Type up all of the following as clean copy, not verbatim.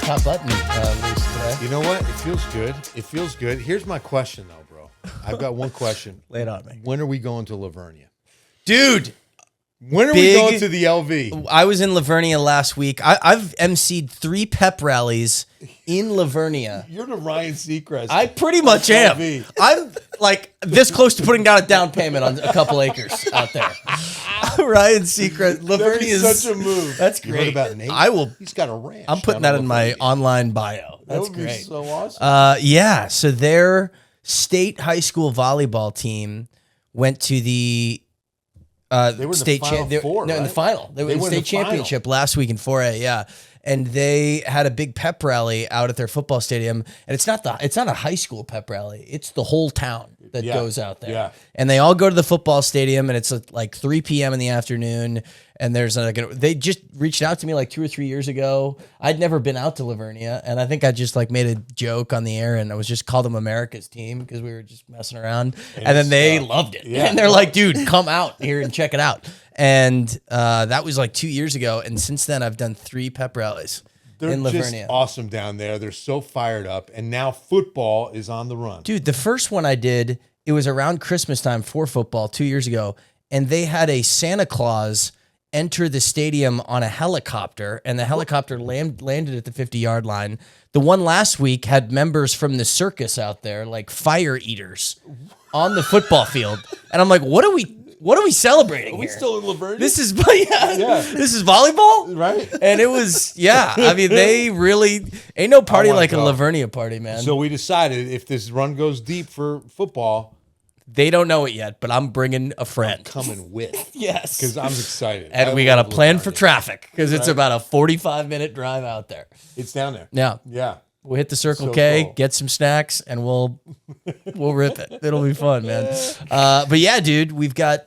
top button loose today. You know what? It feels good. It feels good. Here's my question, though, bro. I've got one question. Lay it on me. When are we going to Lavernia? Dude, When are we going to the LV? I was in Lavernia last week. I've emceed 3 pep rallies in Lavernia. You're the Ryan Seacrest. I pretty much am. LV. I'm like this close to putting down a down payment on a couple acres out there. Ryan Seacrest. Lavernia is such a move. That's You great. heard about Nate? I will. He's got a ranch. I'm putting that in my online bio. That That's would be great. so awesome. Yeah. So their state high school volleyball team went to the They were in state the Final Four, in the right? final. They were in the were in state the final. championship last week in 4A. Yeah, and they had a big pep rally out at their football stadium. And it's not a high school pep rally. It's the whole town that goes out there. Yeah. And they all go to the football stadium, and it's like 3 p.m. in the afternoon. And there's they just reached out to me like 2 or 3 years ago. I'd never been out to Lavernia, and I think I just like made a joke on the air, and I was just called them America's team because we were just messing around. And then they loved it, Yeah. and they're like, "Dude, come out here and check it out." And that was like 2 years ago, and since then I've done 3 pep rallies They're in just Lavernia. awesome down there. They're so fired up, and now football is on the run. Dude, the first one I did, it was around Christmas time for football 2 years ago, and they had a Santa Claus enter the stadium on a helicopter, and the helicopter landed at the 50-yard line. The one last week had members from the circus out there, like fire eaters, on the football field. And I'm like, what are we celebrating Are we here? still in Lavernia? This is this is volleyball? right. And it was, I mean, they really, ain't no party wanna like go. a Lavernia party, man. So we decided if this run goes deep for football, They don't know it yet, but I'm bringing a friend. coming with. Yes. Because I'm excited. And I we got a love plan for Lavernia. traffic because it's about a 45-minute drive out there. It's down there. Now, Yeah. we'll hit the Circle So K, cool. get some snacks, and we'll rip it. It'll be fun, man. But yeah, dude, we've got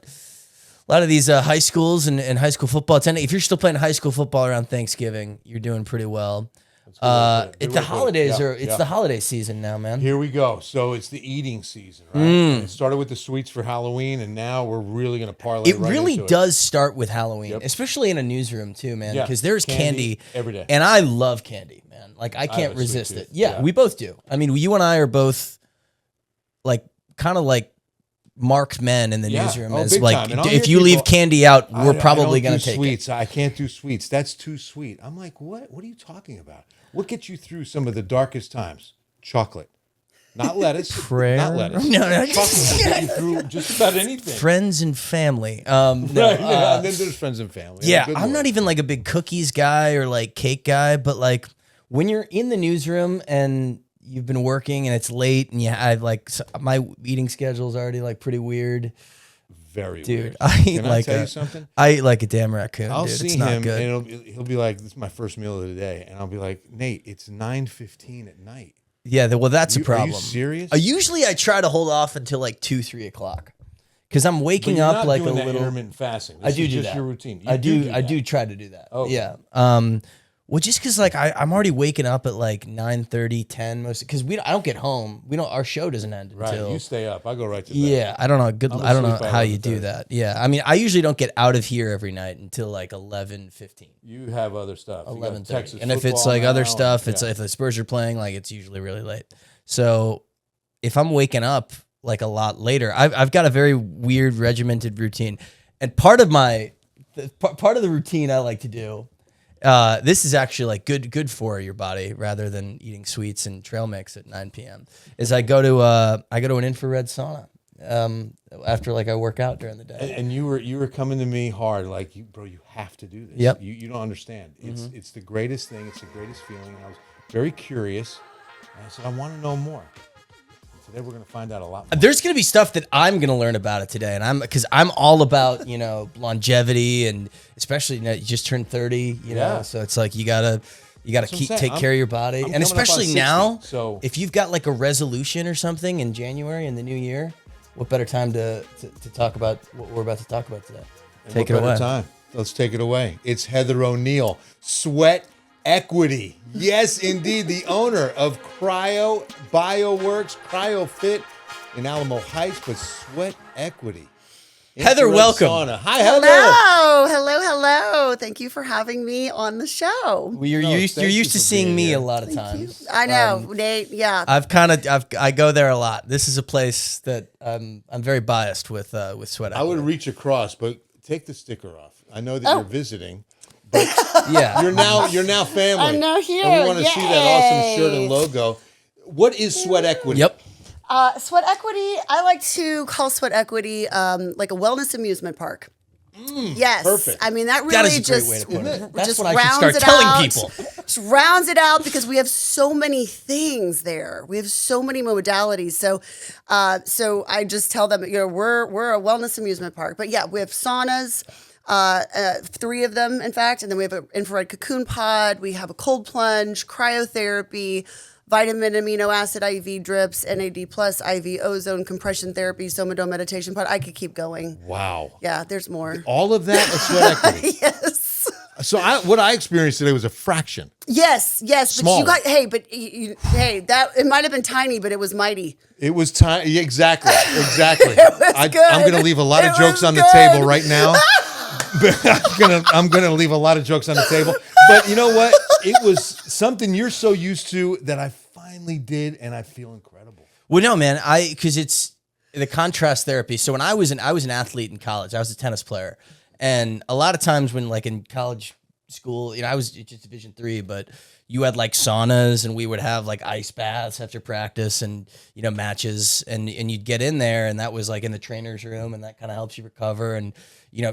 a lot of these high schools and high school football. If you're still playing high school football around Thanksgiving, you're doing pretty well. It's the holidays Yeah. the holiday season now, man. Here we go. So it's the eating season, right? Mm. It started with the sweets for Halloween, and now we're really going to parlay It right really into does start with Halloween, Yep. especially in a newsroom too, man. Yeah. Because there's candy every day. and I love candy, man. Like I can't have a sweet resist tooth. it. Yeah, Yeah. we both do. I mean, you and I are both like kind of like marked men in the Yeah. newsroom. Oh, As big like, time. And I'll if hear you leave people- candy out, I we're don't probably do gonna take sweets. I can't do sweets. That's too sweet. I'm like, what? What are you talking about? What gets you through some of the darkest times? Chocolate, not lettuce. Prayer? Not lettuce. No, no. Chocolate will get you through just about anything. it. Friends and family. No, Right, yeah. And then there's friends and family. Yeah, Good I'm Lord. not even like a big cookies guy or like cake guy, but like when you're in the newsroom and you've been working and it's late and my eating schedule is already like pretty weird. very Dude, weird. I eat Can like I tell you something? I eat like a damn raccoon, I'll dude. see It's not him good. and he'll be like, "This is my first meal of the day," and I'll be like, "Nate, it's 9:15 at night. Yeah, well, that's a Are problem. you serious?" Usually I try to hold off until like 2, 3 o'clock because I'm But waking you're up not like a doing that little. intermittent fasting. I This do is do just that. your routine. You I do. that. I do try to do that. Oh. Yeah. Well, just because like I'm already waking up at like 9:30, 10 most because I don't get home. Our show doesn't end Right, until you stay up. I go right to bed. yeah. I don't know. I don't know asleep by how you do 11:30. that. Yeah. I mean, I usually don't get out of here every night until like 11:15. You have other stuff. You got 11:30. Texas And if it's football like other now, stuff, and- it's yeah. if the Spurs are playing, like it's usually really late. So if I'm waking up like a lot later, I've got a very weird regimented routine, and part of the routine I like to do. This is actually like good for your body rather than eating sweets and trail mix at 9 p.m. Is I go to an infrared sauna after like I work out during the day. And you were coming to me hard, like, bro, you have to do this. Yep. You don't understand. It's the greatest thing. It's the greatest feeling. And I was very curious. And I said, I want to know more. And today we're going to find out a lot more. There's gonna be stuff that I'm gonna learn about it today, and because I'm all about longevity and especially you just turned 30, Yeah. so it's like you gotta what I'm saying. take care of your body, I'm and coming up on especially 60, now, so- if you've got like a resolution or something in January in the new year, what better time to talk about what we're about to talk about today? And Take what it better away. time? Let's take it away. It's Heather O'Neill, Sweat Equity. Yes, indeed, the owner of Cryo Bioworks, CryoFit in Alamo Heights, but Sweat Equity. Heather, infrared welcome. sauna. Hi, Heather. Hello. Thank you for having me on the show. You're used thank you to for seeing being me here. a lot of times. I know, Nate. Yeah. I go there a lot. This is a place that I'm very biased with Sweat I would Equity. reach across, but take the sticker off. I know that you're visiting, but Yeah. you're now family. I'm now here. And we want to see that awesome shirt Yay. and logo. What is Sweat Equity? Yep. Sweat Equity, I like to call Sweat Equity like a wellness amusement park. Yes. perfect. I mean, that really That is a just, great way to put it. That's just what I should rounds start it telling out. people. Just rounds it out because we have so many things there. We have so many modalities. So I just tell them, we're a wellness amusement park. But yeah, we have saunas. 3 of them, in fact, and then we have an infrared cocoon pod. We have a cold plunge, cryotherapy, vitamin amino acid IV drips, NAD plus IV ozone compression therapy, Somodome meditation pod. I could keep going. Wow. Yeah, there's more. All of that is Sweat Equity. Yes. So what I experienced today was a fraction. Yes. Smaller. But that it might have been tiny, but it was mighty. It was time. Yeah, exactly. good. I'm going to leave a lot of It jokes was on the good. table right now. I'm gonna leave a lot of jokes on the table. But you know what? It was something you're so used to that I finally did, and I feel incredible. Well, no, man, because it's the contrast therapy. So when I was an athlete in college, I was a tennis player, and a lot of times when like in college school, I was just Division III, but you had like saunas, and we would have like ice baths after practice, and matches, and you'd get in there, and that was like in the trainer's room, and that kind of helps you recover. And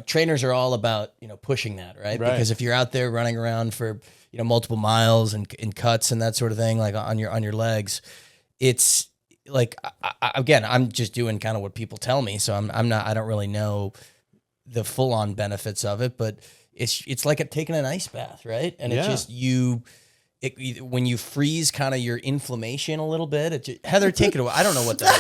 trainers are all about pushing that, right? Because if you're out there running around for multiple miles and in cuts and that sort of thing, like on your legs, it's like again, I'm just doing kind of what people tell me, so I don't really know the full on benefits of it, but it's like taking an ice bath, right? And it's just when you freeze kind of your inflammation a little bit. Heather, take it away. I don't know what that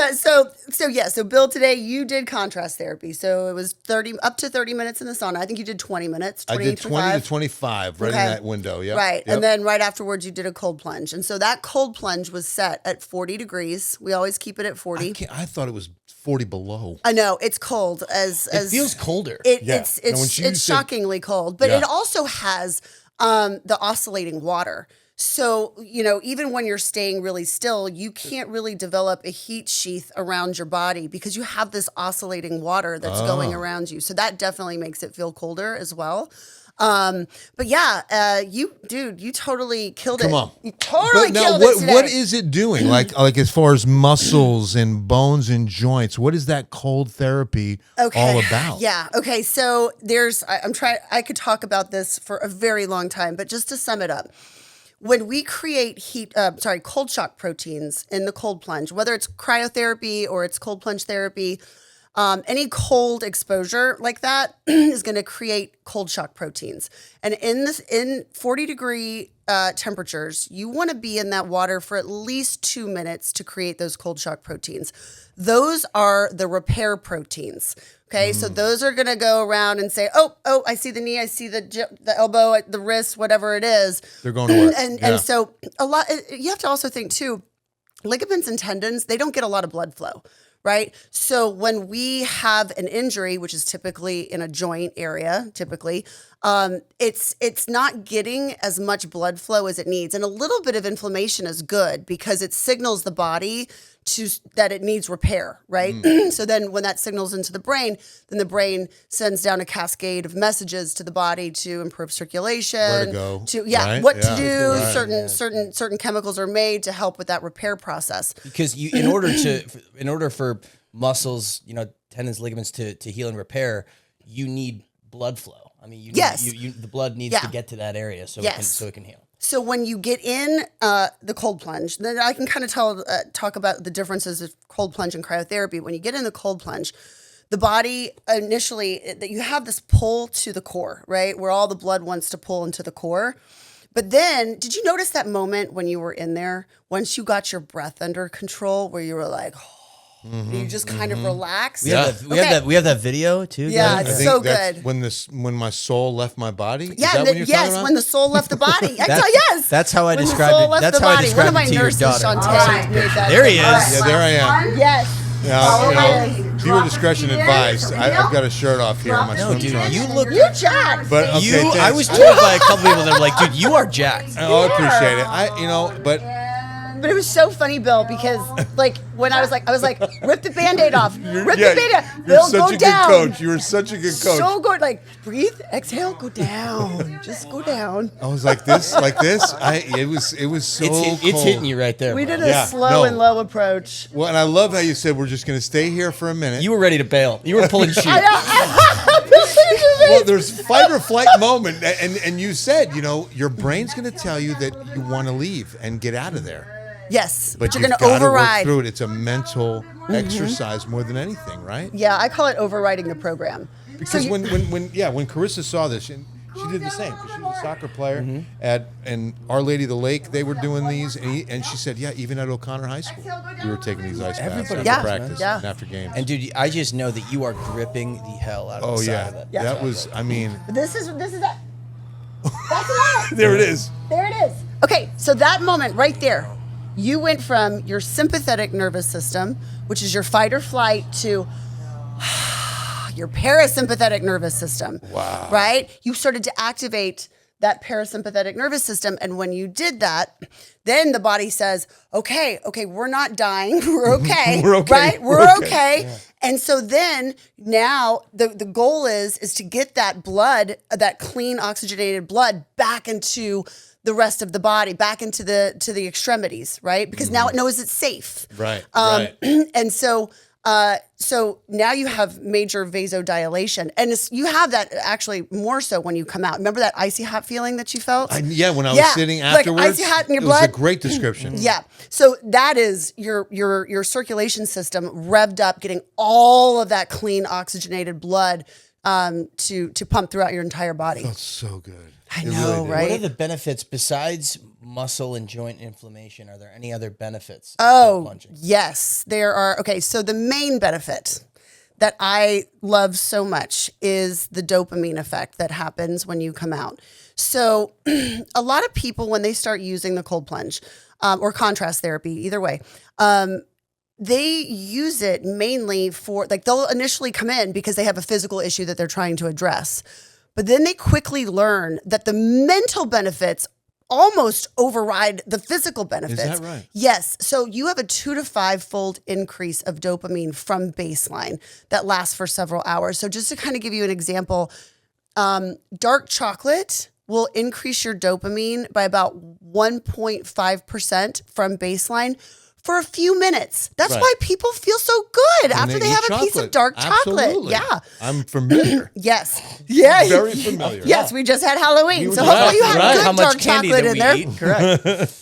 is. So Bill, today you did contrast therapy. So it was up to 30 minutes in the sauna. I think you did 20 minutes. I did 20 to 25 right in that window. Yep. Right. And then right afterwards you did a cold plunge. And so that cold plunge was set at 40 degrees. We always keep it at 40. I thought it was 40 below. I know it's cold It feels colder. It's shockingly cold, but it also has the oscillating water. So, even when you're staying really still, you can't really develop a heat sheath around your body because you have this oscillating water that's going around you. So that definitely makes it feel colder as well. But yeah, you totally killed it. Come on. You totally killed what, it today. what is it doing? like as far as muscles and bones and joints, what is that cold therapy all about? Yeah. Okay. So I could talk about this for a very long time, but just to sum it up, when we create cold shock proteins in the cold plunge, whether it's cryotherapy or it's cold plunge therapy, any cold exposure like that is going to create cold shock proteins. And in 40-degree temperatures, you want to be in that water for at least 2 minutes to create those cold shock proteins. Those are the repair proteins. Okay, so those are going to go around and say, oh, I see the knee, I see the elbow, the wrist, whatever it is. They're going to work. And so you have to also think too, ligaments and tendons, they don't get a lot of blood flow. Right. So when we have an injury, which is typically in a joint area, it's not getting as much blood flow as it needs. And a little bit of inflammation is good because it signals the body that it needs repair. Right. So then when that signals into the brain, then the brain sends down a cascade of messages to the body to improve circulation. Where to go. What to do. Certain chemicals are made to help with that repair process. Because in order for muscles, tendons, ligaments to heal and repair, you need blood flow. I mean, the blood needs to get to that area so it can heal. So when you get in the cold plunge, then I can kind of talk about the differences of cold plunge and cryotherapy. When you get in the cold plunge, the body initially, that you have this pull to the core, right, where all the blood wants to pull into the core. But then, did you notice that moment when you were in there, once you got your breath under control, where you were like, you just kind of relax? We have that video too. Yeah, guys? it's I think so that's good. when my soul left my body. Is Yeah, that what you're talking about? when the soul left the body. Yes. That's how I described it. That's how I described it to your daughter. Shantae, made that There he is. Yeah, there I am. Yes. Viewer discretion advised. I've got a shirt off here. My No, swim dude, trunks. you look. You jacked. But okay, You, I thanks. was told by a couple people that were like, dude, you are jacked. Oh, I appreciate it. But But it was so funny, Bill, because like when I was like, rip the Band-Aid off. Rip the Band-Aid off. you're Bill, such go a down. good coach. You were such a good coach. So good. Like, breathe, exhale, go down. Just go down. I was like this. It was so It's cold. hitting you right there. We bro. did a Yeah, slow no. and low approach. Well, and I love how you said we're just going to stay here for a minute. You were ready to bail. You were pulling sheep. Well, there's fight or flight moment, and you said, your brain's going to tell you that you want to leave and get out of there. Yes, But you're you've going to got to work override. through it. It's a mental exercise more than anything, right? Yeah, I call it overriding the program. Because when Carissa saw this, and she did the same because she was a soccer player and Our Lady of the Lake. They were doing these, and she said, yeah, even at O'Connor High School, we were taking these ice baths Everybody after does, practice man. and after games. And dude, I just know that you are gripping the hell out of Oh the side yeah, of that. that was. I mean, This is that. That's it. there it is. There it is. Okay, so that moment right there, you went from your sympathetic nervous system, which is your fight or flight, to your parasympathetic nervous system. Wow. Right? You started to activate that parasympathetic nervous system. And when you did that, then the body says, okay, we're not dying. We're okay. We're okay. Right? We're We're okay. okay. Yeah. And so then now the goal is to get that blood, that clean oxygenated blood back into the rest of the body, back into the extremities, right? Because now it knows it's safe. Right. And so now you have major vasodilation, and you have that actually more so when you come out. Remember that icy hot feeling that you felt? When I was sitting afterwards, like icy hot in your it blood. was a great description. Yeah. So that is your circulation system revved up, getting all of that clean oxygenated blood to pump throughout your entire body. That's so good. I It know, really did. right? What are the benefits besides muscle and joint inflammation? Are there any other benefits? of Oh, plunging? yes, there are. Okay, so the main benefit that I love so much is the dopamine effect that happens when you come out. So a lot of people, when they start using the cold plunge or contrast therapy, either way, they use it mainly for, like, they'll initially come in because they have a physical issue that they're trying to address. But then they quickly learn that the mental benefits almost override the physical benefits. Is that right? Yes. So you have a 2 to 5-fold increase of dopamine from baseline that lasts for several hours. So just to kind of give you an example, dark chocolate will increase your dopamine by about 1.5% from baseline for a few minutes. That's Right. why people feel so good after they eat have a piece of dark chocolate. Absolutely. Yeah. I'm familiar. Yes. Yeah. Very familiar. Yes, we just had Halloween, were so just- hopefully you had Right. good How dark much candy chocolate that in we there. eat? Correct.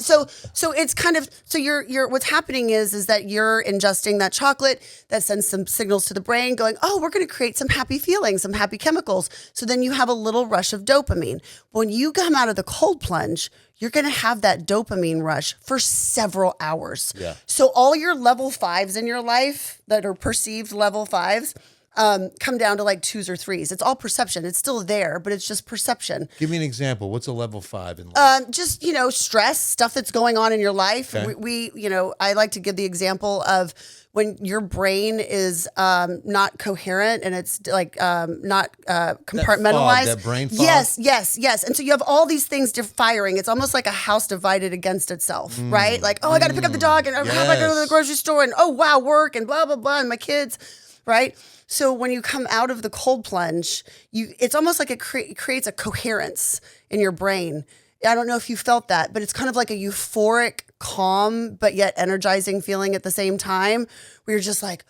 So it's kind of, so you're what's happening is that you're ingesting that chocolate that sends some signals to the brain going, oh, we're going to create some happy feelings, some happy chemicals. So then you have a little rush of dopamine. When you come out of the cold plunge, you're going to have that dopamine rush for several hours. Yeah. So all your level 5s in your life that are perceived level 5s come down to like 2s or 3s. It's all perception. It's still there, but it's just perception. Give me an example. What's a level 5 in life? Just, stress, stuff that's going on in your life. Okay. We I like to give the example of when your brain is not coherent and it's like not compartmentalized. that brain fog? Yes. And so you have all these things firing. It's almost like a house divided against itself, right? Like, oh, I got to pick up the dog and how do I go to the Yes. grocery store and oh, wow, work and blah, blah, blah, and my kids, right? So when you come out of the cold plunge, it's almost like it creates a coherence in your brain. I don't know if you felt that, but it's kind of like a euphoric, calm, but yet energizing feeling at the same time where you're just like,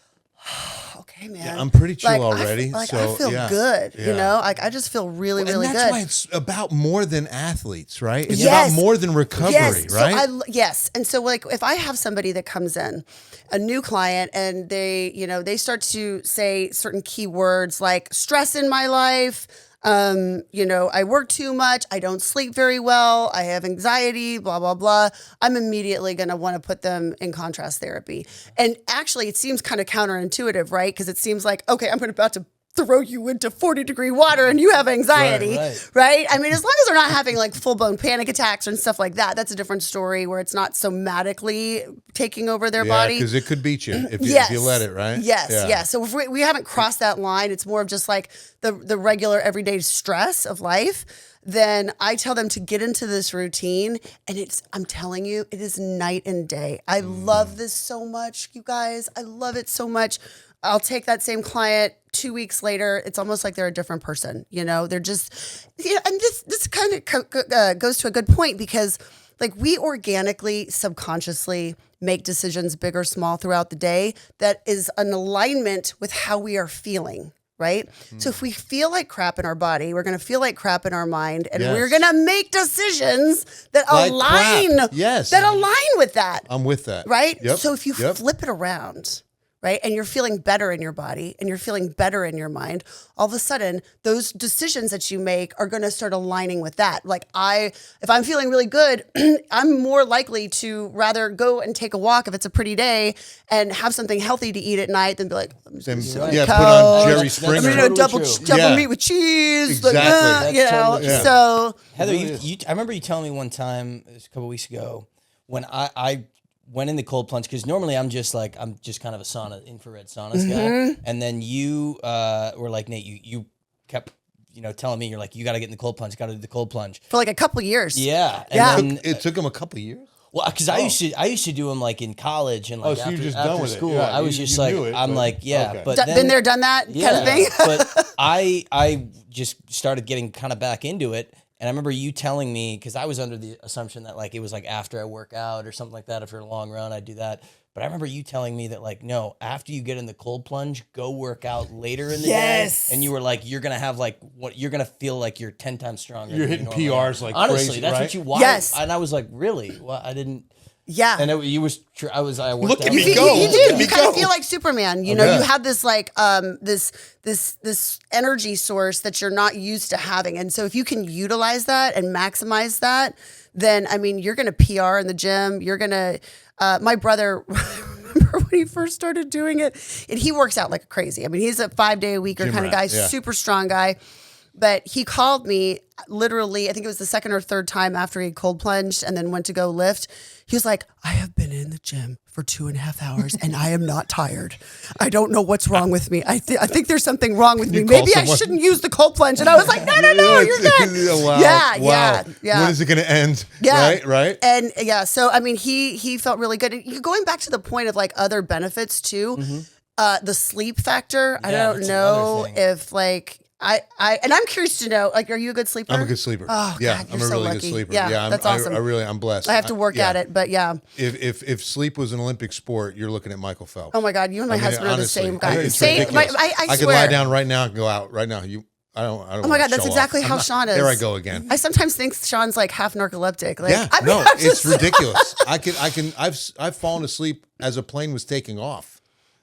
oh, okay, man. Yeah, I'm pretty chill Like, already. I so, feel yeah. good, Yeah. Like I just feel really, And really that's good. why it's about more than athletes, right? It's Yes. about more than recovery, Yes. right? Yes. And so like if I have somebody that comes in, a new client, and they start to say certain keywords like stress in my life, I work too much, I don't sleep very well, I have anxiety, blah, blah, blah. I'm immediately going to want to put them in contrast therapy. And actually it seems kind of counterintuitive, right? Because it seems like, okay, I'm about to throw you into 40-degree water and you have anxiety, right? I mean, as long as they're not having like full-blown panic attacks and stuff like that, that's a different story where it's not somatically taking over their body. because it could beat you if you let it, right? Yes. So if we haven't crossed that line, it's more of just like the regular everyday stress of life. Then I tell them to get into this routine, and I'm telling you, it is night and day. I love this so much, you guys. I love it so much. I'll take that same client 2 weeks later. It's almost like they're a different person. They're just, and this kind of goes to a good point, because like we organically, subconsciously make decisions big or small throughout the day that is an alignment with how we are feeling. Right? So if we feel like crap in our body, we're going to feel like crap in our mind, and we're going to make decisions that align with that. I'm with that. Right? Yep. So if you flip it around, right, and you're feeling better in your body and you're feeling better in your mind, all of a sudden those decisions that you make are going to start aligning with that. Like if I'm feeling really good, I'm more likely to rather go and take a walk if it's a pretty day and have something healthy to eat at night than be like, put on Jerry Springer. I'm going to double meat with cheese. Exactly. So Heather, I remember you telling me one time, it was a couple weeks ago, when I went in the cold plunge, because normally I'm just kind of a infrared saunas guy, and then you were like, Nate, you kept telling me, you're like, you got to get in the cold plunge, got to do the cold plunge for like a couple years. Yeah, and it took him a couple of years. Well, because I used to do them like in college and like so you're just after done with school. It. Yeah, I was just like, okay. but then, been there, done that kind of thing. But I just started getting kind of back into it. And I remember you telling me, because I was under the assumption that like it was like after I work out or something like that, after a long run, I'd do that. But I remember you telling me that like, no, after you get in the cold plunge, go work out later in the day. And you were like, you're going to have like you're going to feel like you're 10 times stronger. You're hitting PRs like honestly, crazy, that's right? what you want. Yes. And I was like, really? Well, I didn't. Yeah. And I worked Look at out. me go. You do. You kind of feel like Superman. You have this like this energy source that you're not used to having. And so if you can utilize that and maximize that, then I mean you're gonna PR in the gym. You're gonna my brother remember when he first started doing it, and he works out like crazy. I mean, he's a 5-day-a-weeker kind of guy, super strong guy. But he called me literally, I think it was the second or third time after he cold plunged and then went to go lift. He was like, I have been in the gym for 2.5 hours and I am not tired. I don't know what's wrong with me. I think there's something wrong with me. Maybe I shouldn't use the cold plunge. And I was like, no, you're good. Wow. Yeah. When is it going to end? Yeah. Right. And so, I mean, he felt really good. And going back to the point of like other benefits too, the sleep factor, I don't know if like, and I'm curious to know, like, are you a good sleeper? I'm a good sleeper. Oh, yeah, God, I'm a you're so really lucky. good sleeper. Yeah, that's awesome. I'm blessed. I have to work at it, but yeah. If sleep was an Olympic sport, you're looking at Michael Phelps. Oh my God, you and my husband are the same guy. It's Same. ridiculous. I could lie down right now and go out right now. I don't. Oh my God, that's exactly how Sean is. There I go again. I sometimes think Sean's like half narcoleptic. Like, yeah, it's ridiculous. I've fallen asleep as a plane was taking off.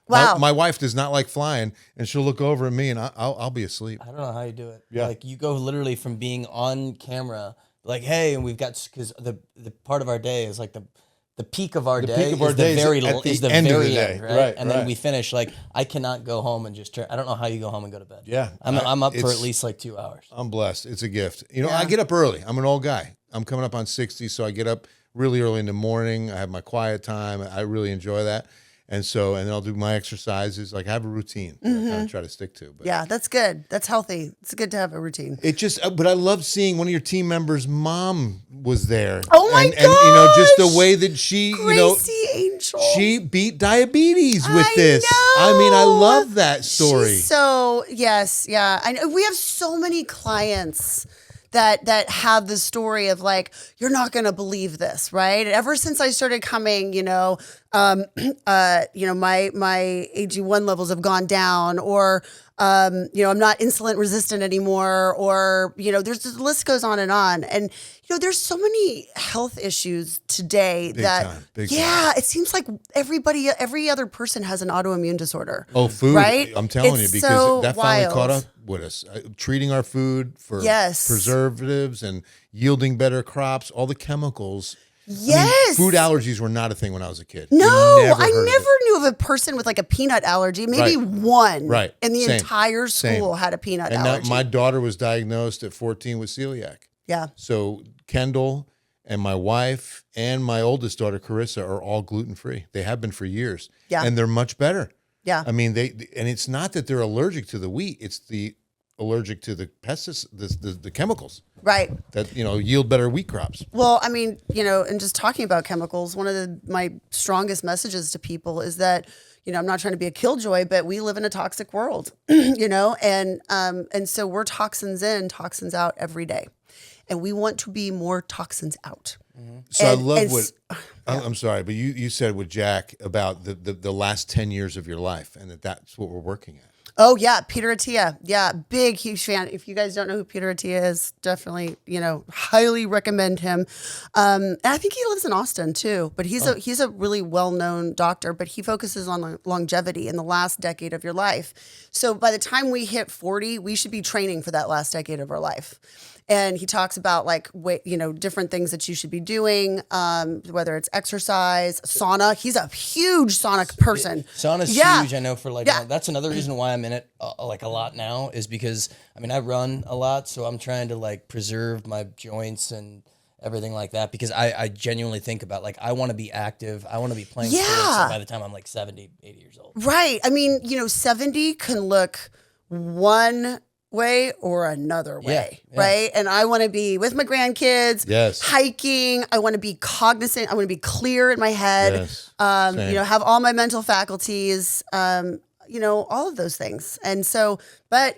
Wow. My wife does not like flying, and she'll look over at me, and I'll be asleep. I don't know how you do it. Yeah. Like you go literally from being on camera, like, hey, and we've got, because the part of our day is like the peak of our day is the very end, right? And then we finish. Like I cannot go home and just turn. I don't know how you go home and go to bed. Yeah, I'm up for at least like 2 hours. I'm blessed. It's a gift. I get up early. I'm an old guy. I'm coming up on 60, so I get up really early in the morning. I have my quiet time. I really enjoy that. And then I'll do my exercises. Like I have a routine that I kind of try to stick to. But yeah, that's good. That's healthy. It's good to have a routine. But I love seeing one of your team members' mom was there. Oh my gosh! And just the way that she, Gracie Angel, she beat diabetes with this. I mean, I love that story. Yes, yeah. I know we have so many clients that have the story of like, you're not going to believe this, right? And ever since I started coming, my AG1 levels have gone down, or I'm not insulin resistant anymore, or the list goes on. And there's so many health issues today Big time. It seems like every other person has an autoimmune disorder. Oh, food, right? I'm telling you, because that finally wild. caught up with us. Treating our food for Yes. preservatives and yielding better crops, all the chemicals. Yes. Food allergies were not a thing when I was a kid. No, You I heard of never it. knew of a person with like a peanut allergy. Maybe one. Right. And the Same. entire school Same. had a peanut And now allergy. my daughter was diagnosed at 14 with celiac. Yeah. So Kendall and my wife and my oldest daughter, Carissa, are all gluten-free. They have been for years. Yeah. And they're much better. Yeah. I mean, and it's not that they're allergic to the wheat. It's the allergic to the pesticides, the chemicals Right. that, yield better wheat crops. Well, I mean, and just talking about chemicals, one of my strongest messages to people is that, I'm not trying to be a killjoy, but we live in a toxic world, and so we're toxins in, toxins out every day. And we want to be more toxins out. So I love I'm sorry, but you said with Jack about the last 10 years of your life, and that's what we're working at. Oh yeah, Peter Attia. Yeah, big, huge fan. If you guys don't know who Peter Attia is, definitely, highly recommend him. And I think he lives in Austin too, but he's a really well-known doctor, but he focuses on longevity in the last decade of your life. So by the time we hit 40, we should be training for that last decade of our life. And he talks about different things that you should be doing, whether it's exercise, sauna. He's a huge sauna person. Sauna's huge. I know that's another reason why I'm in it a lot now is because I run a lot, so I'm trying to preserve my joints and everything like that because I genuinely think about I want to be active. I want to be playing sports by the time I'm 70, 80 years old. Right. 70 can look one way or another way, right? And I want to be with my grandkids, hiking. I want to be cognizant. I want to be clear in my head, have all my mental faculties, all of those things. And so, but,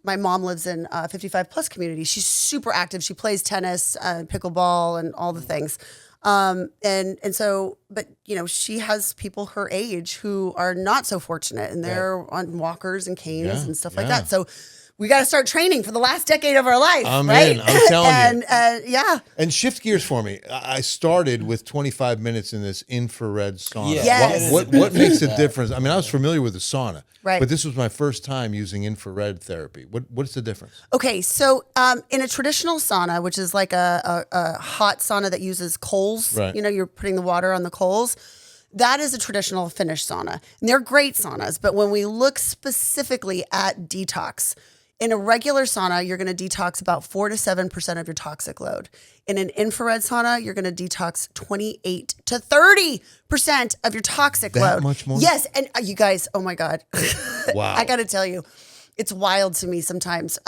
my mom lives in a 55 plus community. She's super active. She plays tennis, pickleball and all the things. And so, but she has people her age who are not so fortunate and they're on walkers and canes and stuff like that. So we got to start training for the last decade of our life. I'm right? in. I'm telling you. And shift gears for me. I started with 25 minutes in this infrared sauna. Yes. What makes a difference? I was familiar with the sauna, right? But this was my first time using infrared therapy. What's the difference? Okay, so in a traditional sauna, which is like a hot sauna that uses coals, right. You're putting the water on the coals. That is a traditional Finnish sauna. And they're great saunas, but when we look specifically at detox, in a regular sauna, you're going to detox about 4 to 7% of your toxic load. In an infrared sauna, you're going to detox 28 to 30% of your toxic load. That much more? Yes, and you guys, oh my God. Wow. I got to tell you, it's wild to me sometimes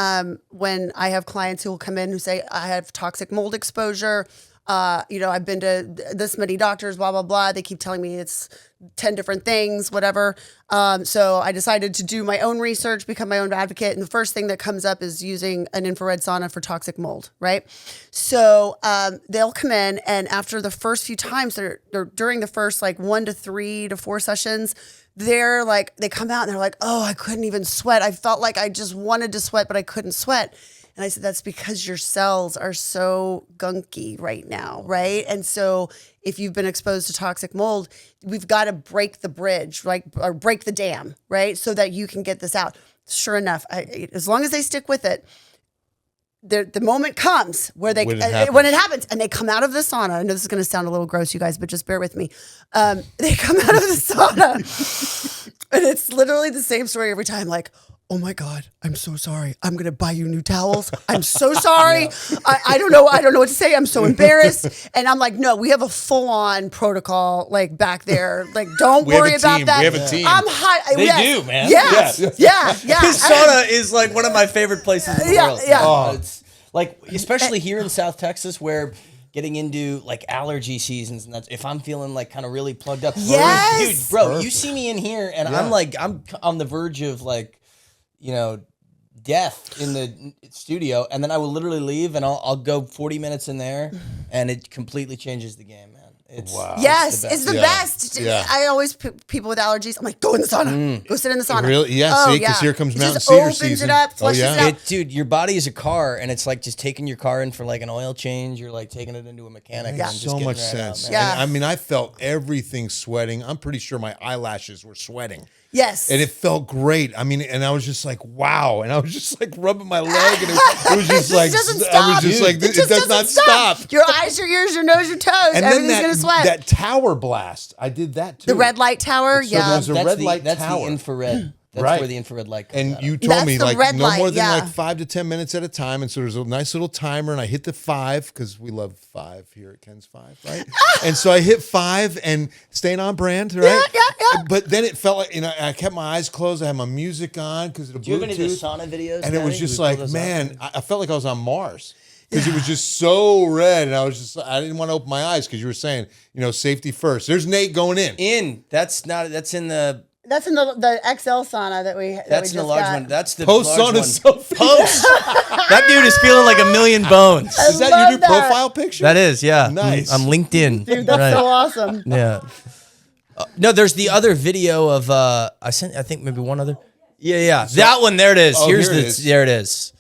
when I have clients who will come in who say, I have toxic mold exposure. I've been to this many doctors, blah, blah, blah. They keep telling me it's 10 different things, whatever. So I decided to do my own research, become my own advocate. And the first thing that comes up is using an infrared sauna for toxic mold, right? So they'll come in and after the first few times, they're during the first 1 to 3 to 4 sessions, they're they come out and they're like, oh, I couldn't even sweat. I felt like I just wanted to sweat, but I couldn't sweat. And I said, that's because your cells are so gunky right now, right? And so if you've been exposed to toxic mold, we've got to break the bridge, right? Or break the dam, right? So that you can get this out. Sure enough, as long as they stick with it, the moment comes where when it happens and they come out of the sauna. I know this is going to sound a little gross, you guys, but just bear with me. They come out of the sauna and it's literally the same story every time. Oh my God, I'm so sorry. I'm going to buy you new towels. I'm so sorry. I don't know. I don't know what to say. I'm so embarrassed. And I'm like, no, we have a full on protocol back there. Don't worry about that. We have a team. I'm hot. They do, man. Yes. Yeah. His sauna is one of my favorite places in the world. Yeah. Oh, it's especially here in South Texas where getting into allergy seasons and that's if I'm feeling kind of really plugged up. Yes. Dude, bro, you see me in here and I'm on the verge of death in the studio, and then I will literally leave and I'll go 40 minutes in there and it completely changes the game, man. Wow. Yes, it's the best. Yeah. I always put people with allergies. I'm like, go in the sauna. Go sit in the sauna. Really? Yeah. Oh, See, because here comes Mountain just Cedar opens season. It up, flushes it out. Dude, your body is a car, and it's just taking your car in for an oil change. You're taking it into a mechanic. Makes and just so getting much right sense. out, man. Yeah. And, I felt everything sweating. I'm pretty sure my eyelashes were sweating. Yes. And it felt great. I mean, and I was just like, wow. And I was just like rubbing my leg, and it was just like, doesn't I was stop. just like, It it just does not doesn't stop. Your eyes, your ears, your nose, your toes. And Everything's then gonna sweat. that tower blast, I did that too. The red light tower, So yeah. there's a red light That's tower. the infrared. That's Right. where the infrared light comes And out. you told That's me the like red no more light, than yeah. like 5 to 10 minutes at a time. And so there's a nice little timer, and I hit the 5 because we love 5 here at Ken's 5, right? And so I hit 5 and staying on brand, right? Yeah. But then it felt like, I kept my eyes closed. I had my music on because of the Do you have any of the Bluetooth. sauna videos? And it was Patty? just We pull like, those man, up? I felt like I was on Mars. Because it was just so red, and I didn't want to open my eyes because you were saying, safety first. There's Nate going in. That's in the That's in the XL sauna that we. That's we in the just large got. one. That's the Post large sauna one. selfie. Post. That dude is feeling like a million bones. Is that love your new that. profile picture? That is, yeah. Nice. I'm LinkedIn. Dude, that's Right. so awesome. Yeah. No, there's the other video of I think maybe one other. Yeah. That one. There it is. Oh, Here's here it the. is. There it is.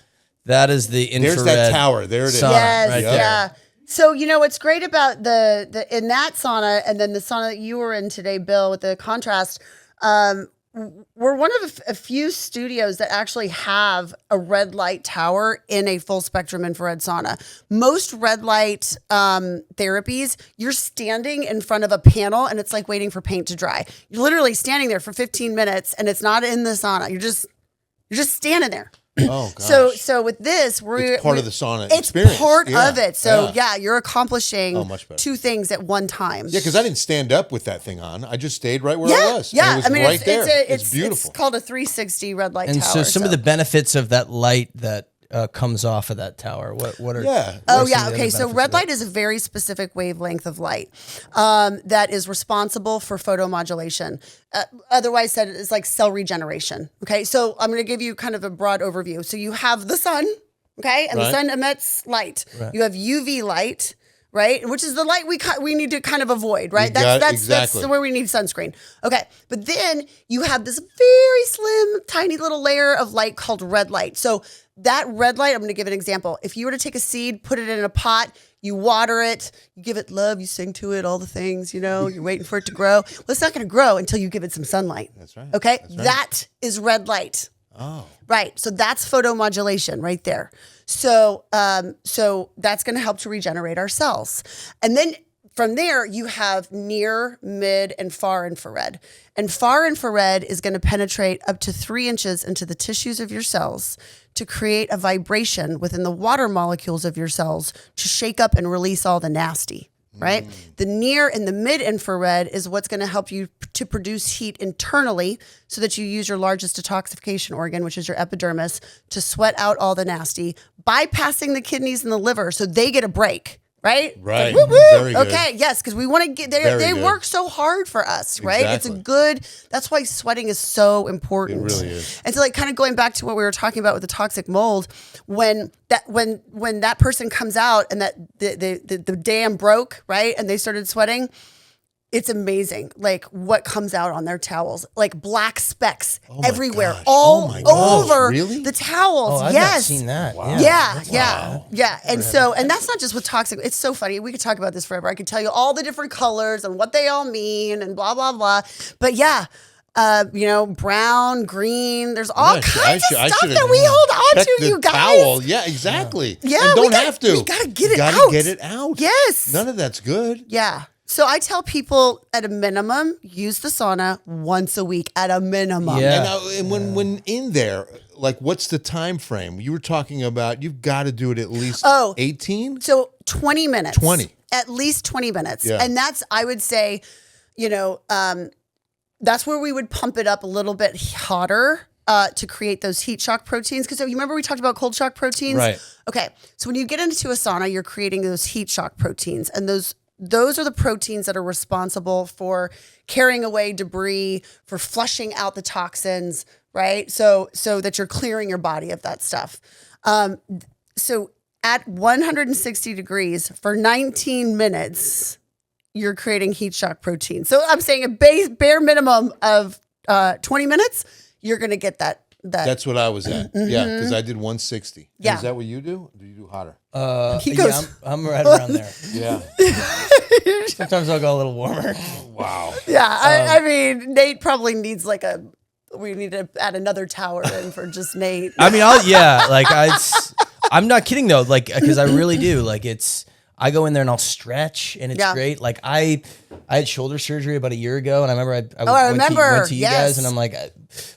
That is the infrared. There's that tower. There it is. sauna Yes, right there. yeah. So what's great about the in that sauna and then the sauna that you were in today, Bill, with the contrast. We're one of a few studios that actually have a red light tower in a full spectrum infrared sauna. Most red light therapies, you're standing in front of a panel and it's like waiting for paint to dry. You're literally standing there for 15 minutes and it's not in the sauna. You're just standing there. Oh, gosh. So with this, It's part of the sauna It's experience. part Yeah. of it. So Yeah. you're accomplishing much better. 2 things at one time. Yeah, because I didn't stand up with that thing on. I just stayed right where yeah, I was. yeah. And it was right there. It's beautiful. It's called a 360 red light And tower. so some of the benefits of that light that comes off of that tower. What are? Yeah. Oh what are some yeah, of the okay. other So benefits red of that? light is a very specific wavelength of light that is responsible for photomodulation. Otherwise said, it's like cell regeneration. Okay, so I'm going to give you kind of a broad overview. So you have the sun, okay, and the Right. sun emits light. You have UV light, right, which is the light we need to kind of avoid, right? That's exactly. where we need sunscreen. Okay, but then you have this very slim, tiny little layer of light called red light. So that red light, I'm going to give an example. If you were to take a seed, put it in a pot, you water it, you give it love, you sing to it, all the things, you're waiting for it to grow. Well, it's not going to grow until you give it some sunlight. That's right. Okay? That's right. That is red light. Oh. Right. So that's photomodulation right there. So that's going to help to regenerate our cells. And then from there, you have near, mid, and far infrared. And far infrared is going to penetrate up to 3 inches into the tissues of your cells to create a vibration within the water molecules of your cells to shake up and release all the nasty. Right? The near and the mid infrared is what's going to help you to produce heat internally so that you use your largest detoxification organ, which is your epidermis, to sweat out all the nasty, bypassing the kidneys and the liver so they get a break. Right? Right. It's like, woo, woo. Very good. Okay. Yes. Because we want to get, Very they good. work so hard for us, right? It's a Exactly. good, that's why sweating is so important. It really is. And so like kind of going back to what we were talking about with the toxic mold, when that person comes out and that the dam broke, right? And they started sweating, it's amazing, like what comes out on their towels, like black specks my everywhere, gosh. all Oh my gosh. over Really? the towels. Oh, I've yes. not seen that. Wow. Yeah. And so, and that's not just with toxic. It's so funny. We could talk about this forever. I could tell you all the different colors and what they all mean and blah, blah, blah. But yeah, brown, green, there's all kinds of stuff that we hold on checked to, the you guys. Towel. Yeah, exactly. Yeah, and we don't gotta- have to. we gotta get You it gotta out. get it out. Yes. None of that's good. Yeah. So I tell people at a minimum, use the sauna once a week at a minimum. Yeah. And when in there, like, what's the time frame? You were talking about you've got to do it at least 18? So 20 minutes. 20. At least 20 minutes. Yeah. And that's, I would say, that's where we would pump it up a little bit hotter to create those heat shock proteins. Because you remember we talked about cold shock proteins? Right. Okay. So when you get into a sauna, you're creating those heat shock proteins. And those are the proteins that are responsible for carrying away debris, for flushing out the toxins, right? So that you're clearing your body of that stuff. So at 160 degrees for 19 minutes, you're creating heat shock protein. So I'm saying a bare minimum of 20 minutes, you're going to get that. That's what I was at. Yeah, because I did 160. Yeah. Is that what you do? Do you do hotter? He goes- Yeah, I'm right around there. Yeah. Sometimes I'll go a little warmer. Wow. Yeah, I mean, Nate probably needs like a we need to add another tower in for just Nate. I mean, I'm not kidding though. Like, because I really do. Like, I go in there and I'll stretch, and it's great. Like, I had shoulder surgery about a year ago, and I remember went to you guys, and I'm like,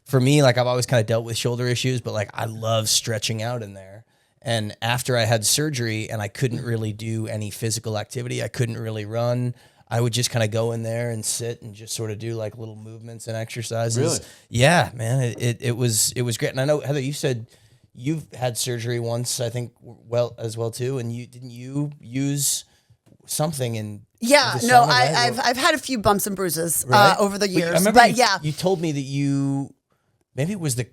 for me, like, I've always kind of dealt with shoulder issues, but like, I love stretching out in there. And after I had surgery and I couldn't really do any physical activity, I couldn't really run, I would just kind of go in there and sit and just sort of do like little movements and exercises. Really? Yeah, man. It was great. And I know, Heather, you said you've had surgery once, I think, as well too. And didn't you use something in Yeah, the no, sauna, right? I've had a few bumps and bruises Right? over the years, I remember but you told me that maybe it was the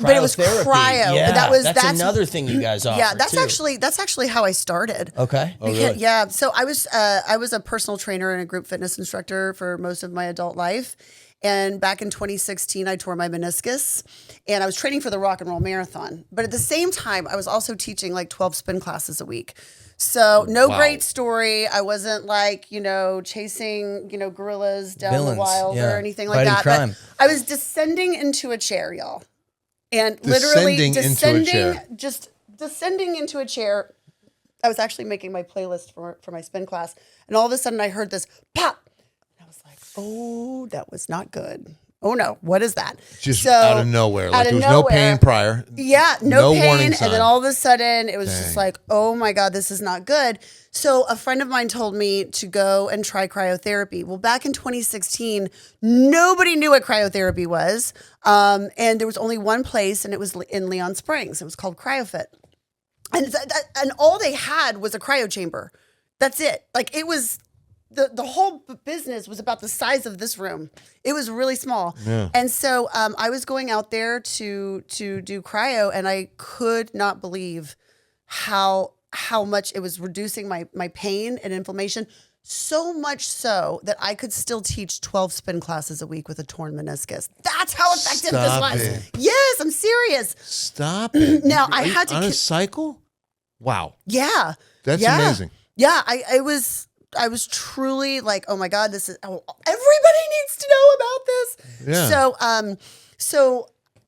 But it was cryotherapy. cryo. Yeah, that's another thing you guys offer. Yeah, that's too. actually how I started. Okay. Oh, really? Yeah, so I was a personal trainer and a group fitness instructor for most of my adult life. And back in 2016, I tore my meniscus, and I was training for the Rock and Roll Marathon. But at the same time, I was also teaching like 12 spin classes a week. So no great story. I wasn't like, chasing, gorillas down the wild or anything like Fighting that. crime. But I was descending into a chair, y'all. And literally just descending into a chair. I was actually making my playlist for my spin class. And all of a sudden I heard this pop. And I was like, oh, that was not good. Oh no, what is that? Just out of nowhere. Like there was no pain prior. Yeah, no pain. warning And sign. then all of a sudden it was just like, oh my God, this is not good. So a friend of mine told me to go and try cryotherapy. Well, back in 2016, nobody knew what cryotherapy was. And there was only one place, and it was in Leon Springs. It was called CryoFit. And all they had was a cryo chamber. That's it. Like it was the whole business was about the size of this room. It was really small. Yeah. And so I was going out there to do cryo, and I could not believe how much it was reducing my pain and inflammation. So much so that I could still teach 12 spin classes a week with a torn meniscus. That's how effective this was. Yes, I'm serious. Stop it. Now I had to on a cycle. Wow. Yeah. That's amazing. Yeah, I was truly like, oh my God, this is everybody needs to know about this. Yeah. So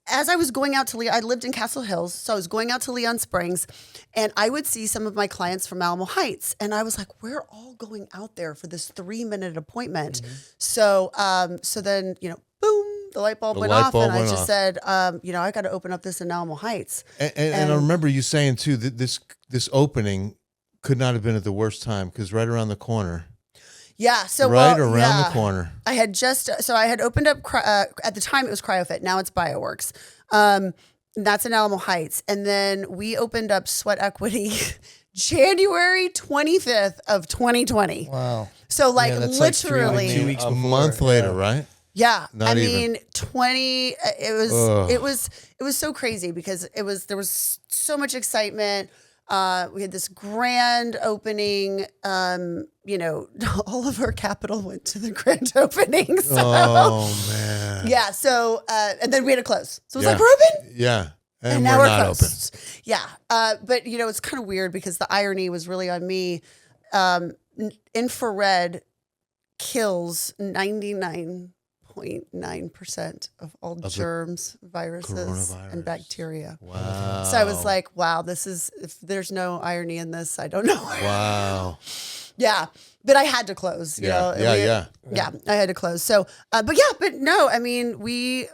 as I was going out I lived in Castle Hills, so I was going out to Leon Springs, and I would see some of my clients from Alamo Heights, and I was like, we're all going out there for this 3-minute appointment. Mm-hmm. So then, boom, the light bulb went off, and I just said, I got to open up this in Alamo Heights. And I remember you saying too that this opening could not have been at the worst time, because right around the corner. Yeah. So the corner. I had opened up, at the time it was CryoFit. Now it's BioWorks. That's in Alamo Heights. And then we opened up Sweat Equity January 25th of 2020. Wow. So literally 2 weeks a before, month later, right? Yeah. Not even. 20, it was so crazy because there was so much excitement. We had this grand opening. All of our capital went to the grand opening. So, oh man. Yeah. So and then we had to close. So it was like, we're open. Yeah. And now we're not closed. Open. Yeah. But it's kind of weird because the irony was really on me. Infrared kills 99.9% of all germs, viruses, and bacteria. Wow. So I was like, wow, if there's no irony in this, I don't know. Wow. Yeah. But I had to close. Yeah. Yeah, I had to close. So, but no, I mean, we've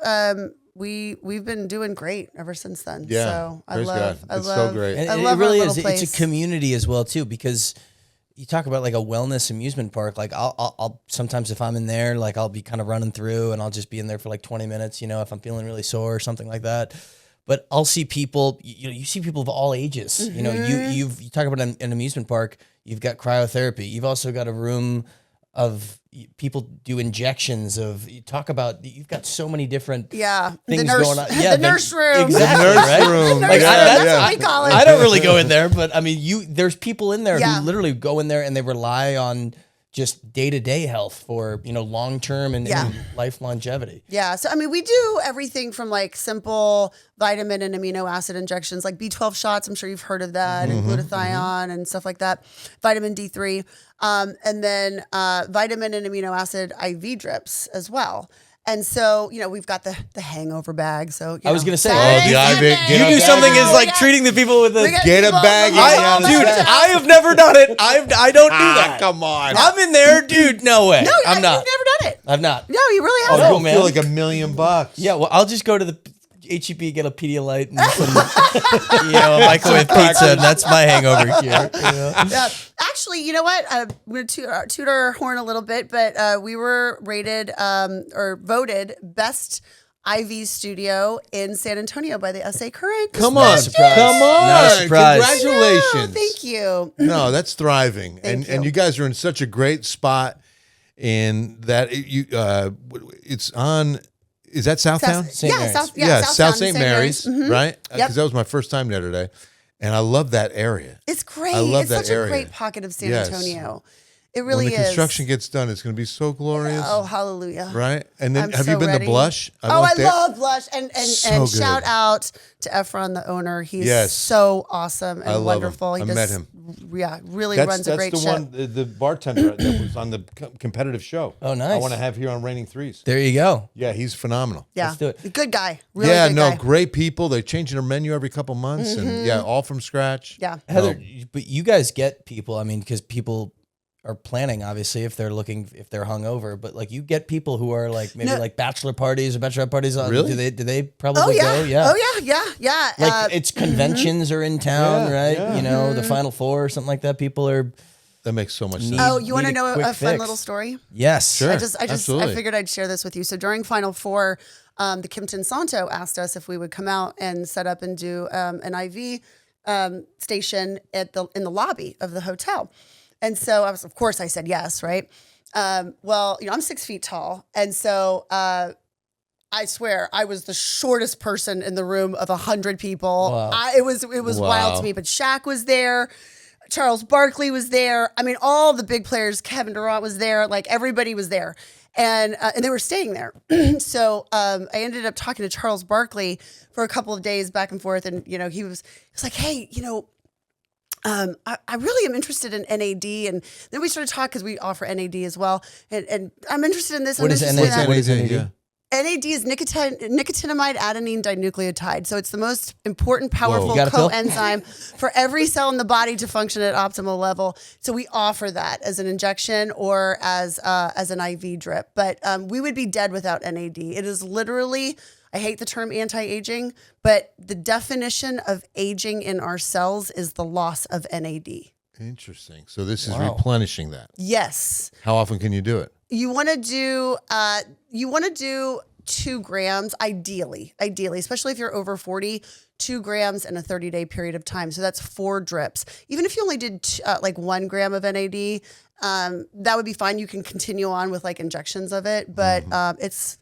been doing great ever since then. Yeah. So I Praise love, God. It's so great. And I love it really our little is. place. It's a community as well too, because you talk about like a wellness amusement park. Like I'll sometimes if I'm in there, like I'll be kind of running through and I'll just be in there for like 20 minutes, if I'm feeling really sore or something like that. But I'll see people, you see people of all ages. Mm-hmm. You talk about an amusement park, you've got cryotherapy. You've also got a room of people do injections you've got so many different things going on. Yeah, the nurse room. Exactly, nurse right? room. That's what we call it. I don't really go in there, but I mean, there's people in there Yeah. who literally go in there and they rely on just day-to-day health for, long-term and life longevity. Yeah. So, I mean, we do everything from like simple vitamin and amino acid injections, like B12 shots. I'm sure you've heard of that, and glutathione and stuff like that. Vitamin D3. And then vitamin and amino acid IV drips as well. And so, we've got the hangover bag. So I was gonna say, the Ivic, you do something is like treating the people with a Get a bag. dude. I have never done it. I don't do that. Come on. I'm in there, dude. No way. No, I'm not. You've never done it. I'm not. No, you really Oh, haven't. you'll man. feel like $1 million. Yeah, well, I'll just go to the HEB, get a Pedialyte and some, a microwave pizza, and that's my hangover cure. Actually, you know what? I'm going to toot our horn a little bit, but we were rated or voted best IV studio in San Antonio by the SA Current. Come on. surprise. Come on. Not a surprise. Congratulations. Thank you. No, that's thriving. Thank And you. you guys are in such a great spot in that it's on. Is that Southtown? St. Mary's. South South Southtown, St. Mary's, Mhm. right? Yep. Because that was my first time the other day. And I love that area. It's great. I love it's that such area. a great pocket of San Yes. Antonio. It really when the is. construction gets done, it's going to be so glorious. Oh, hallelujah. Right? And then I'm have so you been ready. to Blush? I went there. love Blush. And So and good. shout out to Efron, the owner. He's Yes. so awesome and I love him. wonderful. He I just, met him. Yeah, really That's runs a great the ship. one, the bartender that was on the competitive show. Oh, nice. I want to have here on Raining Threes. There you go. Yeah, he's phenomenal. Yeah. Let's do it. Good guy. Really Yeah, good no, guy. great people. They're changing their menu every couple months, and yeah, all from scratch. Yeah. Heather, but you guys get people. I mean, because people are planning, obviously, if they're hungover. But like, you get people who are like maybe No. like bachelor parties or bachelorette parties. Really? Do they probably Oh yeah. go? Yeah. Oh yeah. Like it's conventions are in town, Yeah, right? yeah. The Final Four or something like that. People are That makes so much sense. Oh, you want to need a know quick a fun fix. little story? yes. Sure. I absolutely. figured I'd share this with you. So during Final Four, the Kimpton Santo asked us if we would come out and set up and do an IV station in the lobby of the hotel. And so of course I said yes, right? Well, I'm 6 feet tall. And so, I swear I was the shortest person in the room of 100 people. Wow. It was wild to me, but Shaq was there. Charles Barkley was there. I mean, all the big players, Kevin Durant was there, like everybody was there. And they were staying there. So I ended up talking to Charles Barkley for a couple of days back and forth. And, he was like, hey, I really am interested in NAD. And then we started talking because we offer NAD as well. And I'm interested in this. What I'm is interested in NAD? that. What is NAD? Yeah. NAD is nicotinamide adenine dinucleotide. So it's the most important, powerful You got a pill? coenzyme for every cell in the body to function at optimal level. So we offer that as an injection or as an IV drip. But we would be dead without NAD. It is literally, I hate the term anti-aging, but the definition of aging in our cells is the loss of NAD. Interesting. So this is Wow. replenishing that. Yes. How often can you do it? You want to do 2 grams, ideally, especially if you're over 40, 2 grams in a 30-day period of time. So that's 4 drips. Even if you only did 1 gram of NAD, that would be fine. You can continue on with like injections of it, but it's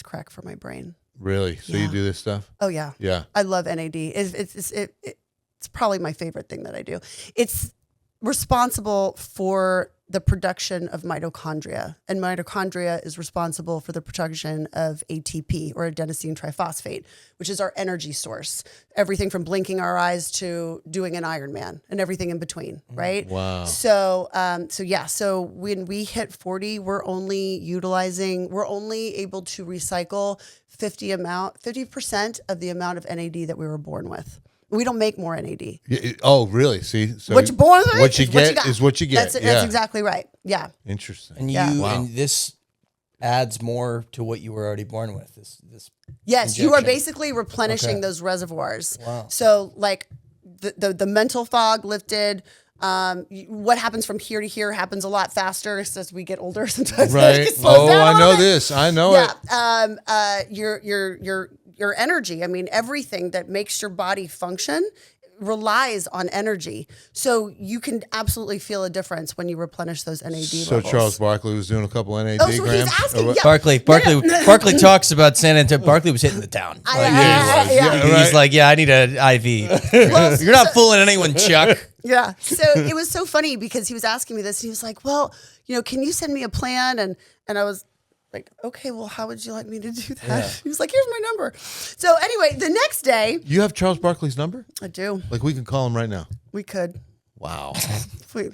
crack for my brain. Really? So Yeah. you do this stuff? Oh yeah. Yeah. I love NAD. It's probably my favorite thing that I do. It's responsible for the production of mitochondria, and mitochondria is responsible for the production of ATP, or adenosine triphosphate, which is our energy source. Everything from blinking our eyes to doing an Ironman and everything in between, right? Wow. So when we hit 40, we're only able to recycle 50% of the amount of NAD that we were born with. We don't make more NAD. Oh, really? See, so What you're born with what you is get got. is what you get. That's yeah. exactly right. Yeah. Interesting. And Yeah. Wow. and this adds more to what you were already born with. This Yes, you are injection. basically replenishing Okay. those reservoirs. Wow. So like the mental fog lifted. What happens from here to here happens a lot faster as we get older. Sometimes Right. it slows Oh, down a I know little bit. this. I know it. Yeah. Your energy. I mean, everything that makes your body function relies on energy. So you can absolutely feel a difference when you replenish those NAD So levels. Charles Barkley was doing a couple NAD Oh, so he's grams. asking, or what? yeah. Barkley talks about San Antonio. Barkley was hitting the town. He's like, yeah, I need an IV. Well, You're not fooling anyone, Chuck. Yeah. So it was so funny because he was asking me this and he was like, well, can you send me a plan? And I was like, okay, well, how would you like me to do that? Yeah. He was like, here's my number. So anyway, the next day, You have Charles Barkley's number? I do. Like we can call him right now. We could. Wow.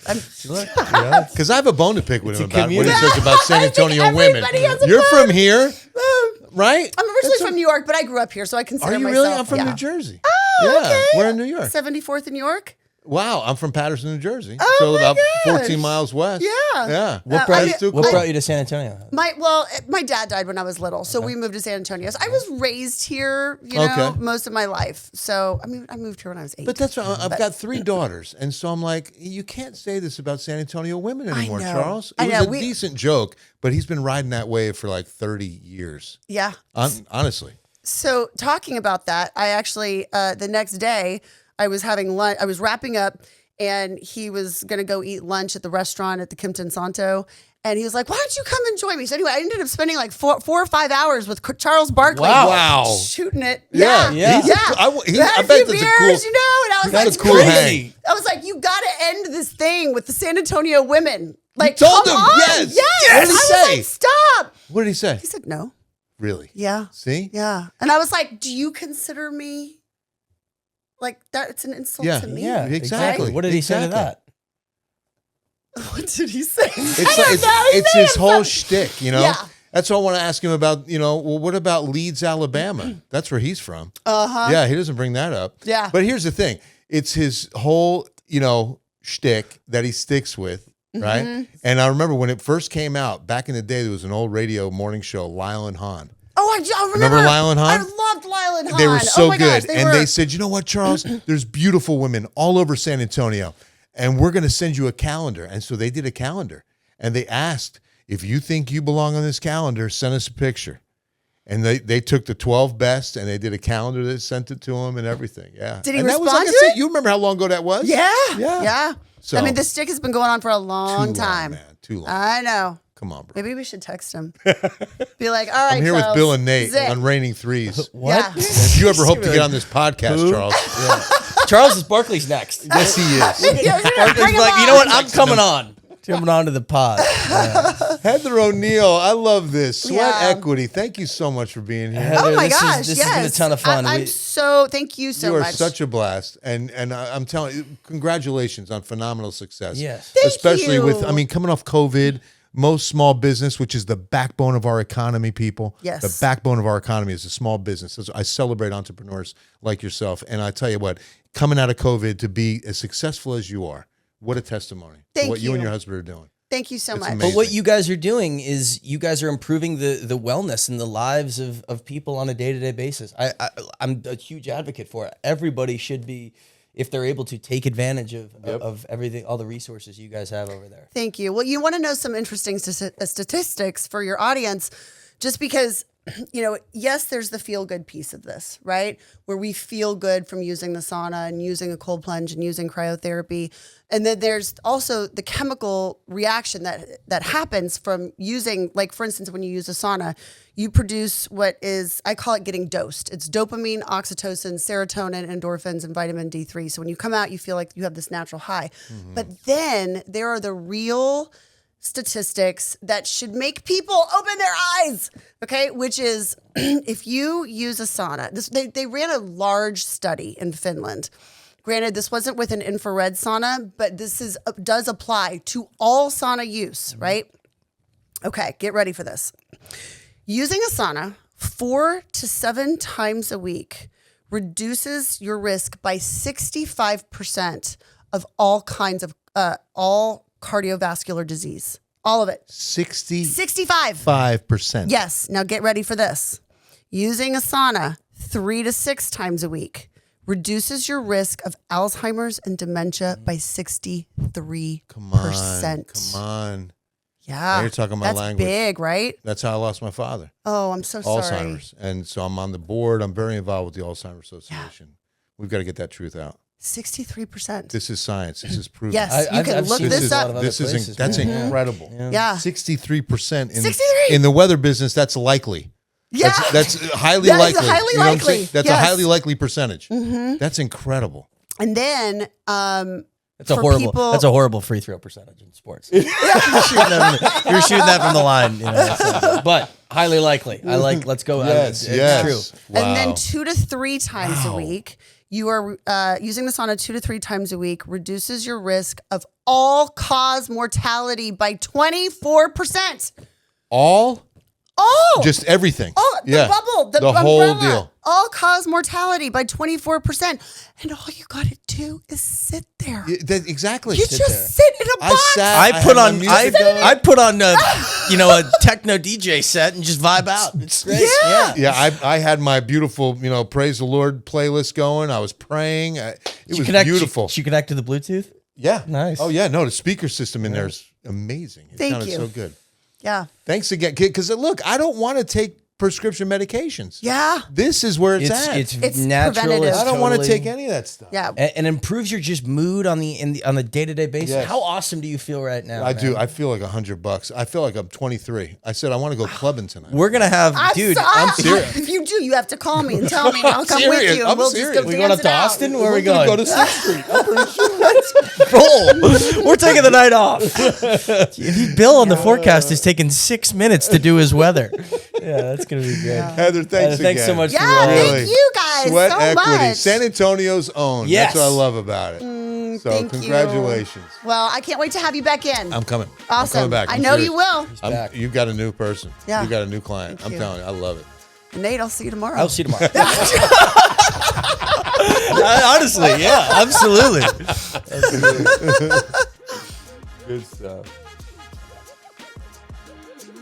I'm, Because I have a bone to pick with him about what he community. says about San Antonio women. everybody has a You're bone. from here, right? I'm originally from New York, but I grew up here, so I consider Are you myself. really? I'm from yeah. New Jersey. Oh, yeah, okay. we're in New York. 74th in New York. Wow, I'm from Patterson, New Jersey. Oh, so my about gosh. 14 miles west. Yeah. Yeah. What brought, That's you, too what cool. brought you to San Antonio? My dad died when I was little, so we moved to San Antonio. So I was raised here, Okay. most of my life. So I moved here when I was 8. But that's what I've got 3 daughters, and so I'm like, you can't say this about San Antonio women anymore, know. Charles. I It know. was a decent joke, but he's been riding that wave for like 30 years. yeah. Honestly. So talking about that, I actually the next day I was having lunch. I was wrapping up, and he was going to go eat lunch at the restaurant at the Kimpton Santo. And he was like, "Why don't you come and join me?" So anyway, I ended up spending like 4 or 5 hours with Charles Barkley. Wow. Shooting it. Yeah. Yeah. Yeah. Yeah. I I bet few that's a beers, cool. and I was That's like, a cool hang. I was like, you got to end this thing with the San Antonio women. Like, told come him, on. yes. Yes. What did he I was say? like, stop. What did he say? He said, no. Really? Yeah. See? Yeah. And I was like, do you consider me like that? It's an insult Yeah. to me. Yeah, Exactly. What did he say to Exactly. that? What did he say? It's his whole shtick, you know? Yeah. That's what I want to ask him about, well, what about Leeds, Alabama? That's where he's from. Uh-huh. Yeah, he doesn't bring that up. Yeah. But here's the thing. It's his whole, shtick that he sticks with, right? Mm-hmm. And I remember when it first came out, back in the day, there was an old radio morning show, Lyle and Hahn. Oh, I remember. Lyle and Hahn? I loved Lyle and Hahn. They were so oh my good. Gosh, They said, you know what, Charles? There's beautiful women all over San Antonio, and we're going to send you a calendar. And so they did a calendar, and they asked, if you think you belong on this calendar, send us a picture. And they took the 12 best, and they did a calendar that sent it to him and everything. Yeah. Did he and that was, respond like I to said, it? you remember how long ago that was? Yeah. Yeah. Yeah. So- I mean, this stick has been going on for a long Too time. long, man. Too long. I know. Come on, bro. Maybe we should text him. Be like, all right, I'm here with Charles, Bill and Nate zip. on Raining Threes. What? Yeah. If you ever hope to get on this podcast, Charles. Charles is Barkley's next. Yes, he is. Yeah, we're gonna Barkley's bring him like, on. you know what? I'm coming on. Coming on to the pod. Yeah. Heather O'Neill, I love this. Sweat Yeah. Equity. Thank you so much for being here. Oh my This is- gosh! this yes, has been a ton of fun. I'm so thank you so You are much. such a blast, and I'm telling you, congratulations on phenomenal success. Yes. Thank especially you. with, coming off COVID. Most small business, which is the backbone of our economy, people. Yes. The backbone of our economy is a small business. So I celebrate entrepreneurs like yourself, and I tell you what, coming out of COVID to be as successful as you are, what a testimony to Thank what you and you. your husband are doing. Thank you so It's much. amazing. But what you guys are doing is you guys are improving the wellness and the lives of people on a day-to-day basis. I'm a huge advocate for it. Everybody should be, if they're able to, take advantage of everything, all the resources you guys have over there. Thank you. Well, you want to know some interesting statistics for your audience, just because, yes, there's the feel good piece of this, right? Where we feel good from using the sauna and using a cold plunge and using cryotherapy. And then there's also the chemical reaction that happens from using, like, for instance, when you use a sauna, you produce what is, I call it getting dosed. It's dopamine, oxytocin, serotonin, endorphins, and vitamin D3. So when you come out, you feel like you have this natural high. Mm-hmm. But then there are the real statistics that should make people open their eyes, okay? Which is if you use a sauna, they ran a large study in Finland. Granted, this wasn't with an infrared sauna, but this does apply to all sauna use, right? Okay, get ready for this. Using a sauna 4 to 7 times a week reduces your risk by 65% of all kinds of all cardiovascular disease. All of it. 65. 5%. Yes. Now get ready for this. Using a sauna 3 to 6 times a week reduces your risk of Alzheimer's and dementia by 63%. Come on. Yeah. Now you're talking my That's language. big, right? That's how I lost my father. Oh, I'm so sorry. Alzheimer's. And so I'm on the board. I'm very involved with the Alzheimer's Association. We've got to get that truth out. 63%. This is science. This is proven. Yes, you can look seen this a up. lot of other This is places, that's man. incredible. Yeah. 63% 63. in the weather business. That's likely. Yeah. That's highly That is likely. highly You know what I'm likely. saying? That's Yes. a highly likely percentage. That's incredible. And then That's a for horrible. people- That's a horrible free throw percentage in sports. you're shooting that from the line, but highly likely. I like. Let's go. Yes, it's yes. true. Wow. And then 2 to 3 times a week, You are using the sauna 2 to 3 times a week reduces your risk of all-cause mortality by 24%. All? Oh, Just everything. oh, the bubble, the whole umbrella. deal. All-cause mortality by 24%, and all you got to do is sit there. Exactly. You just sit in a box. I put on a a techno DJ set and just vibe out. It's great. Yeah. I had my beautiful, praise the Lord playlist going. I was praying. It was beautiful. She connect to the Bluetooth? Yeah. Nice. Oh, yeah. No, the speaker system in there is amazing. It Thank sounded you. so good. Yeah. Thanks again. Because, look, I don't want to take prescription medications. Yeah. This is where it's at. It's natural. preventative. I don't want to take any of that stuff. Yeah. And improves your just mood on the day-to-day basis. Yes. How awesome do you feel right now? I do. man? I feel like $100. I feel like I'm 23. I said I want to go clubbing tonight. We're gonna have, I'm serious. If you do, you have to call me and tell me, and I'll come with serious. you. I'm And we'll serious. just go We dance going up it to out. Austin? Where are we We're gonna going? go to 6th Street. I'm pretty sure. Bull. We're taking the night off. Bill on the forecast is taking 6 minutes to do his weather. Yeah, that's gonna be great. Heather, thanks again. Thanks so much. Yeah, for thank you guys Sweat so equity. much. San Antonio's own. Yes. That's what I love about it. So Thank you. congratulations. Well, I can't wait to have you back in. I'm coming. Awesome. I'm coming back. I I'm know serious. you will. back. You've got a new person. Yeah. You got a new client. Thank I'm you. telling you, I love it. And Nate, I'll see you tomorrow. I'll see you tomorrow. Honestly, yeah, absolutely. Good stuff.